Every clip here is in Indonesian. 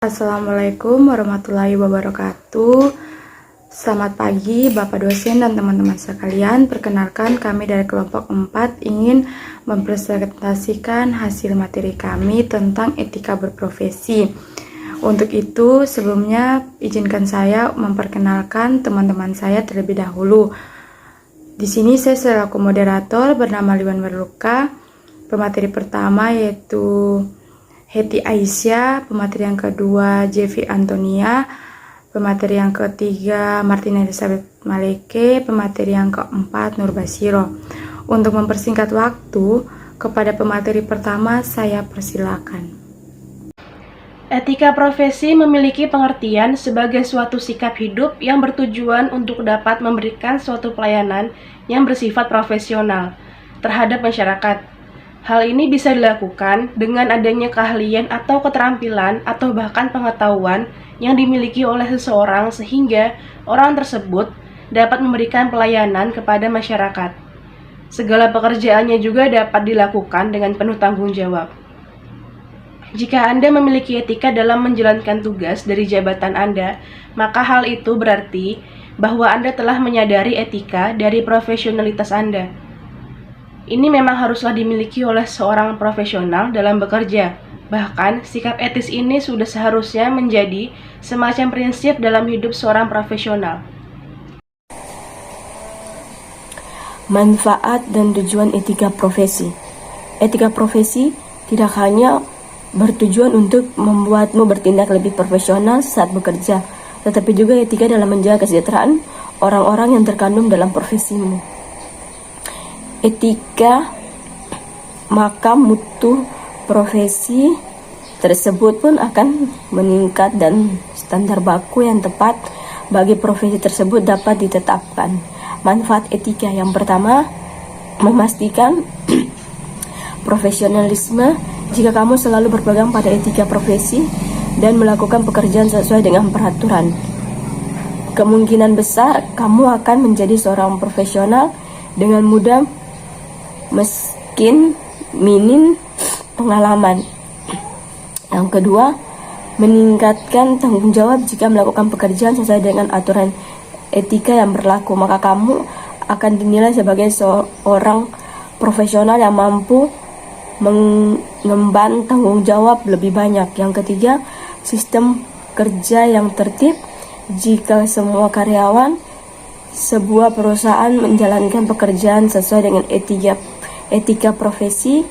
Assalamualaikum warahmatullahi wabarakatuh. Selamat pagi Bapak dosen dan teman-teman sekalian. Perkenalkan, kami dari kelompok 4 ingin mempresentasikan hasil materi kami tentang etika berprofesi. Untuk itu, sebelumnya izinkan saya memperkenalkan teman-teman saya terlebih dahulu. Di sini saya selaku moderator bernama Liwan Berluka. Pemateri pertama yaitu Heti Aisyah, pemateri yang kedua Jevi Antonia, pemateri yang ketiga Martina Elizabeth Maleke, pemateri yang keempat Nur Basiro. Untuk mempersingkat waktu, kepada pemateri pertama saya persilakan. Etika profesi memiliki pengertian sebagai suatu sikap hidup yang bertujuan untuk dapat memberikan suatu pelayanan yang bersifat profesional terhadap masyarakat. Hal ini bisa dilakukan dengan adanya keahlian atau keterampilan atau bahkan pengetahuan yang dimiliki oleh seseorang sehingga orang tersebut dapat memberikan pelayanan kepada masyarakat. Segala pekerjaannya juga dapat dilakukan dengan penuh tanggung jawab. Jika Anda memiliki etika dalam menjalankan tugas dari jabatan Anda, maka hal itu berarti bahwa Anda telah menyadari etika dari profesionalitas Anda. Ini memang haruslah dimiliki oleh seorang profesional dalam bekerja. Bahkan, sikap etis ini sudah seharusnya menjadi semacam prinsip dalam hidup seorang profesional. Manfaat dan tujuan etika profesi. Etika profesi tidak hanya bertujuan untuk membuatmu bertindak lebih profesional saat bekerja, tetapi juga etika dalam menjaga kesejahteraan orang-orang yang terkandung dalam profesimu. Etika, maka mutu profesi tersebut pun akan meningkat dan standar baku yang tepat bagi profesi tersebut dapat ditetapkan. Manfaat etika yang pertama, memastikan profesionalisme. Jika kamu selalu berpegang pada etika profesi dan melakukan pekerjaan sesuai dengan peraturan, kemungkinan besar kamu akan menjadi seorang profesional dengan mudah meskin minim pengalaman. Yang kedua, meningkatkan tanggung jawab. Jika melakukan pekerjaan sesuai dengan aturan etika yang berlaku, maka kamu akan dinilai sebagai seorang profesional yang mampu mengemban tanggung jawab lebih banyak. Yang ketiga, sistem kerja yang tertib. Jika semua karyawan sebuah perusahaan menjalankan pekerjaan sesuai dengan etika profesi,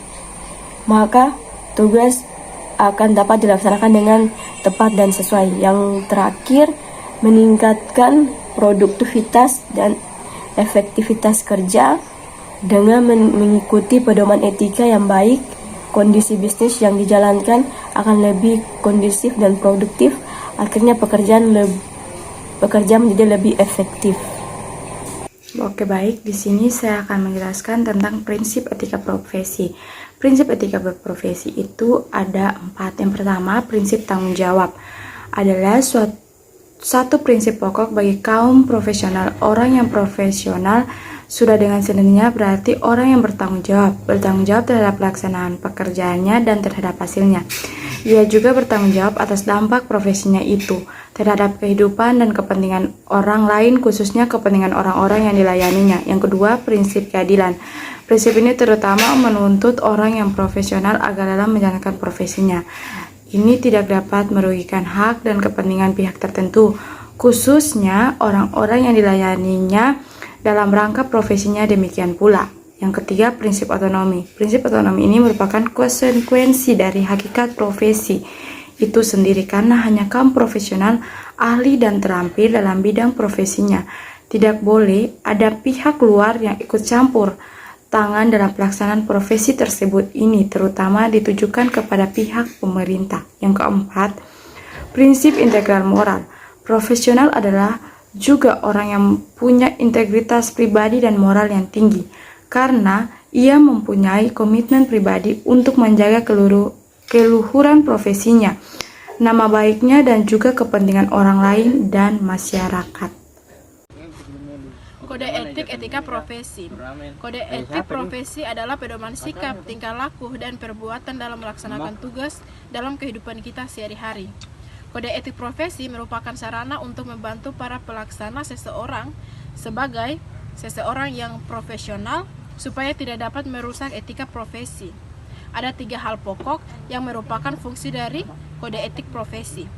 maka tugas akan dapat dilaksanakan dengan tepat dan sesuai. Yang terakhir, meningkatkan produktivitas dan efektivitas kerja. Dengan mengikuti pedoman etika yang baik, kondisi bisnis yang dijalankan akan lebih kondusif dan produktif. Akhirnya pekerjaan menjadi lebih efektif. Oke, baik. Di sini saya akan menjelaskan tentang prinsip etika profesi. Prinsip etika berprofesi itu ada 4. Yang pertama, prinsip tanggung jawab adalah satu prinsip pokok bagi kaum profesional. Orang yang profesional sudah dengan sendirinya berarti orang yang bertanggung jawab terhadap pelaksanaan pekerjaannya dan terhadap hasilnya. Ia juga bertanggung jawab atas dampak profesinya itu terhadap kehidupan dan kepentingan orang lain, khususnya kepentingan orang-orang yang dilayaninya. Yang kedua, prinsip keadilan. Prinsip ini terutama menuntut orang yang profesional agar dalam menjalankan profesinya ini tidak dapat merugikan hak dan kepentingan pihak tertentu, khususnya orang-orang yang dilayaninya dalam rangka profesinya. Demikian pula yang ketiga, prinsip otonomi. Prinsip otonomi ini merupakan konsekuensi dari hakikat profesi itu sendiri, karena hanya kaum profesional ahli dan terampil dalam bidang profesinya. Tidak boleh ada pihak luar yang ikut campur tangan dalam pelaksanaan profesi tersebut. Ini terutama ditujukan kepada pihak pemerintah. Yang keempat, prinsip integral moral. Profesional adalah juga orang yang punya integritas pribadi dan moral yang tinggi, karena ia mempunyai komitmen pribadi untuk menjaga keluhuran profesinya, nama baiknya, dan juga kepentingan orang lain dan masyarakat. Kode etik etika profesi. Kode etik profesi adalah pedoman sikap, tingkah laku, dan perbuatan dalam melaksanakan tugas dalam kehidupan kita sehari-hari. Kode etik profesi merupakan sarana untuk membantu para pelaksana seseorang sebagai seseorang yang profesional supaya tidak dapat merusak etika profesi. Ada 3 hal pokok yang merupakan fungsi dari kode etik profesi.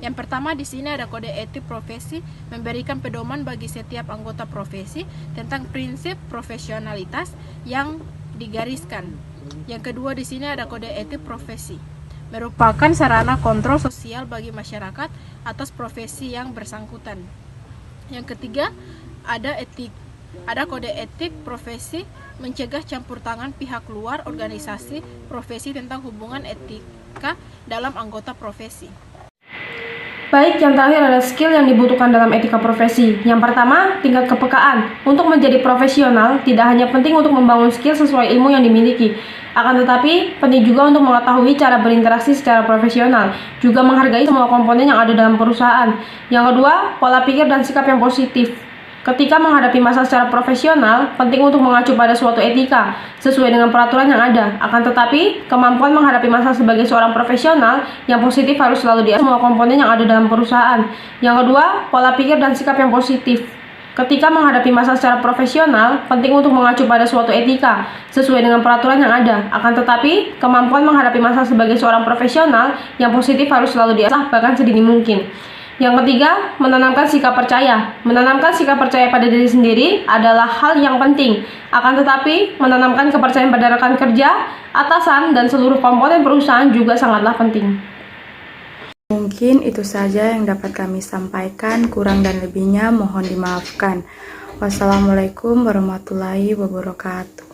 Yang pertama di sini ada kode etik profesi memberikan pedoman bagi setiap anggota profesi tentang prinsip profesionalitas yang digariskan. Yang kedua di sini ada kode etik profesi merupakan sarana kontrol sosial bagi masyarakat atas profesi yang bersangkutan. Yang ketiga ada kode etik profesi mencegah campur tangan pihak luar organisasi profesi tentang hubungan etika dalam anggota profesi. Baik, yang terakhir ada skill yang dibutuhkan dalam etika profesi. Yang pertama, tingkat kepekaan. Untuk menjadi profesional, tidak hanya penting untuk membangun skill sesuai ilmu yang dimiliki, akan tetapi penting juga untuk mengetahui cara berinteraksi secara profesional, juga menghargai semua komponen yang ada dalam perusahaan. Yang kedua, pola pikir dan sikap yang positif. Ketika menghadapi masalah secara profesional, penting untuk mengacu pada suatu etika sesuai dengan peraturan yang ada. Akan tetapi, kemampuan menghadapi masalah sebagai seorang profesional yang positif harus selalu diasah semua komponen yang ada dalam perusahaan. Yang kedua, pola pikir dan sikap yang positif. Ketika menghadapi masalah secara profesional, penting untuk mengacu pada suatu etika sesuai dengan peraturan yang ada. Akan tetapi, kemampuan menghadapi masalah sebagai seorang profesional yang positif harus selalu diasah bahkan sedini mungkin. Yang ketiga, menanamkan sikap percaya. Menanamkan sikap percaya pada diri sendiri adalah hal yang penting. Akan tetapi, menanamkan kepercayaan pada rekan kerja, atasan, dan seluruh komponen perusahaan juga sangatlah penting. Mungkin itu saja yang dapat kami sampaikan, kurang dan lebihnya mohon dimaafkan. Wassalamualaikum warahmatullahi wabarakatuh.